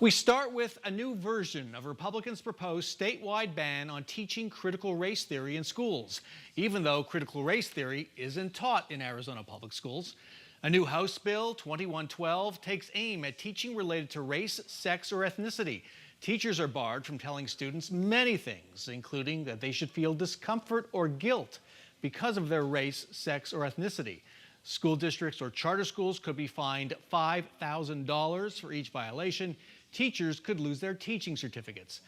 We start with a new version of Republicans' proposed statewide ban on teaching critical race theory in schools, even though critical race theory isn't taught in Arizona public schools. A new House bill, 2112, takes aim at teaching related to race, sex, or ethnicity. Teachers are barred from telling students many things, including that they should feel discomfort or guilt because of their race, sex, or ethnicity. School districts or charter schools could be fined $5,000 for each violation. Teachers could lose their teaching certificates.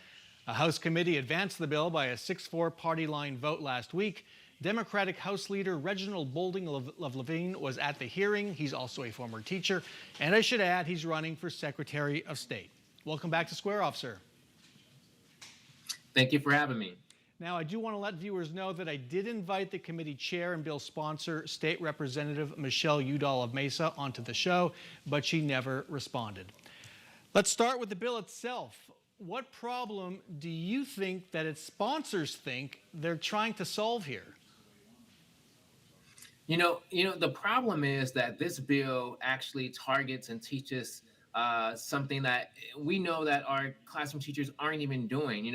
A House committee advanced the bill by a 6-4 party line vote last week. Democratic House Leader Reginald Bolding of Levine was at the hearing. He's also a former teacher. And I should add, he's running for Secretary of State. Welcome back to Square Off, sir. Thank you for having me. Now, I do want to let viewers know that I did invite the committee chair and bill sponsor, State Representative Michelle Udall of Mesa, onto the show, but she never responded. Let's start with the bill itself. What problem do you think that its sponsors think they're trying to solve here? The problem is that this bill actually targets and teaches something that we know that our classroom teachers aren't even doing.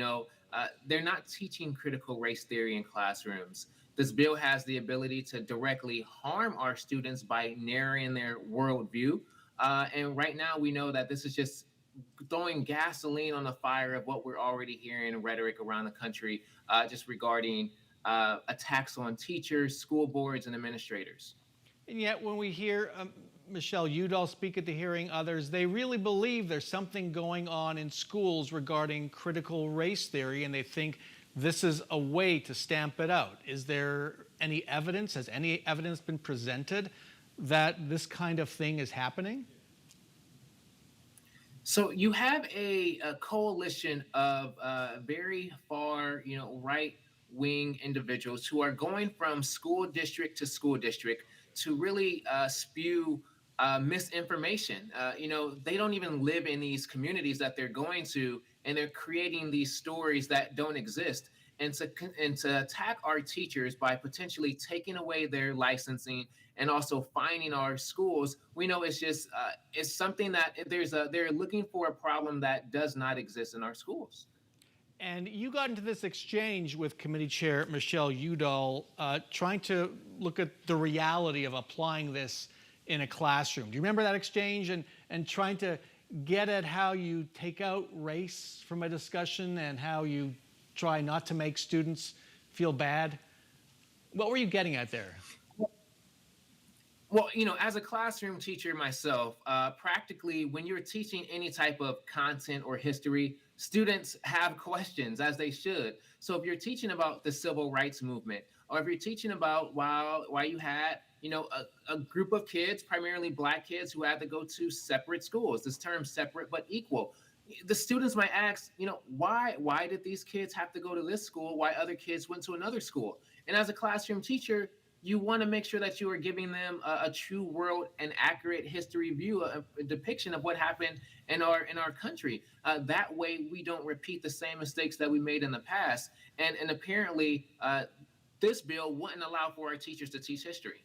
They're not teaching critical race theory in classrooms. This bill has the ability to directly harm our students by narrowing their worldview. And right now, we know that this is just throwing gasoline on the fire of what we're already hearing in rhetoric around the country, just regarding attacks on teachers, school boards, and administrators. And yet, when we hear Michelle Udall speak at the hearing, others, they really believe there's something going on in schools regarding critical race theory, and they think this is a way to stamp it out. Is there any evidence? Has any evidence been presented that this kind of thing is happening? So you have a coalition of very far, right-wing individuals who are going from school district to school district to really spew misinformation. They don't even live in these communities that they're going to, and they're creating these stories that don't exist. And to attack our teachers by potentially taking away their licensing and also fining our schools, we know it's just it's something that they're looking for a problem that does not exist in our schools. And you got into this exchange with Committee Chair Michelle Udall, trying to look at the reality of applying this in a classroom. Do you remember that exchange and trying to get at how you take out race from a discussion and how you try not to make students feel bad? What were you getting at there? Well, as a classroom teacher myself, practically when you're teaching any type of content or history, students have questions, as they should. So if you're teaching about the civil rights movement, or if you're teaching about why you had, a group of kids, primarily Black kids, who had to go to separate schools, this term separate but equal, the students might ask, why did these kids have to go to this school? Why other kids went to another school? And as a classroom teacher, you want to make sure that you are giving them a true world and accurate history view, a depiction of what happened in our country. That way, we don't repeat the same mistakes that we made in the past. And apparently, this bill wouldn't allow for our teachers to teach history.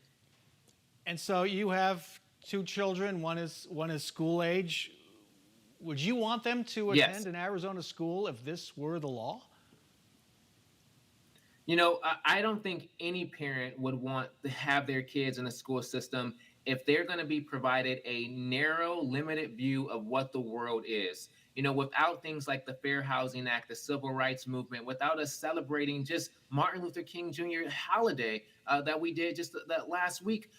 And so you have two children. One is school age. Would you want them to attend an Arizona school if this were the law? I don't think any parent would want to have their kids in a school system if they're going to be provided a narrow, limited view of what the world is. Without things like the Fair Housing Act, the Civil Rights Movement, without us celebrating just Martin Luther King Jr. holiday that we did just that last week,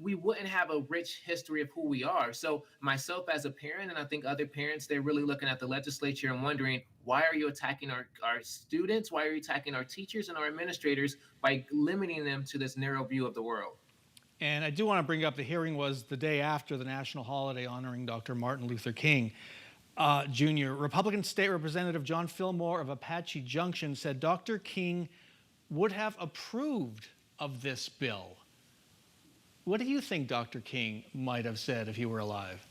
we wouldn't have a rich history of who we are. So myself as a parent, and I think other parents, they're really looking at the legislature and wondering, why are you attacking our students? Why are you attacking our teachers and our administrators by limiting them to this narrow view of the world? And I do want to bring up the hearing was the day after the national holiday honoring Dr. Martin Luther King Jr. Republican State Representative John Fillmore of Apache Junction said Dr. King would have approved of this bill. What do you think Dr. King might have said if he were alive?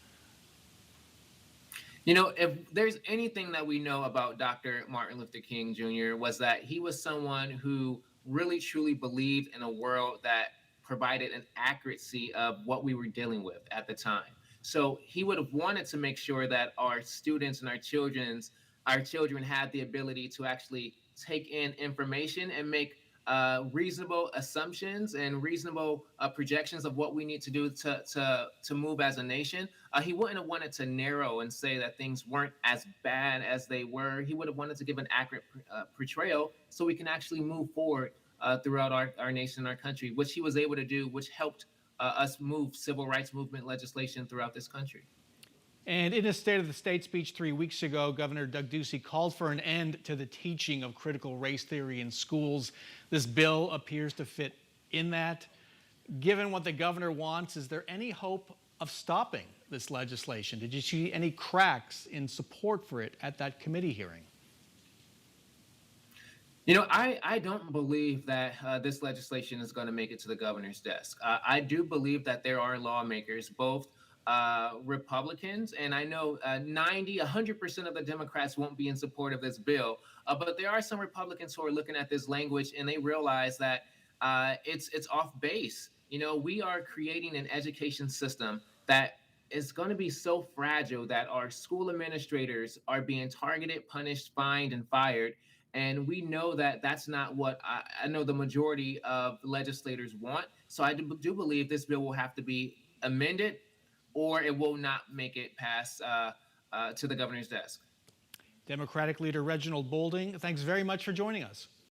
If there's anything that we know about Dr. Martin Luther King Jr. was that he was someone who really truly believed in a world that provided an accuracy of what we were dealing with at the time. So he would have wanted to make sure that our students and our children had the ability to actually take in information and make reasonable assumptions and reasonable projections of what we need to do to move as a nation. He wouldn't have wanted to narrow and say that things weren't as bad as they were. He would have wanted to give an accurate portrayal so we can actually move forward throughout our nation and our country, which he was able to do, which helped us move civil rights movement legislation throughout this country. And in a State of the State speech 3 weeks ago, Governor Doug Ducey called for an end to the teaching of critical race theory in schools. This bill appears to fit in that. Given what the governor wants, is there any hope of stopping this legislation? Did you see any cracks in support for it at that committee hearing? I don't believe that this legislation is going to make it to the governor's desk. I do believe that there are lawmakers, both Republicans, and I know 100% of the Democrats won't be in support of this bill, but there are some Republicans who are looking at this language and they realize that it's off base. We are creating an education system that is going to be so fragile that our school administrators are being targeted, punished, fined, and fired. And we know that that's not what I know the majority of legislators want. So I do believe this bill will have to be amended or it will not make it past to the governor's desk. Democratic Leader Reginald Bolding, thanks very much for joining us.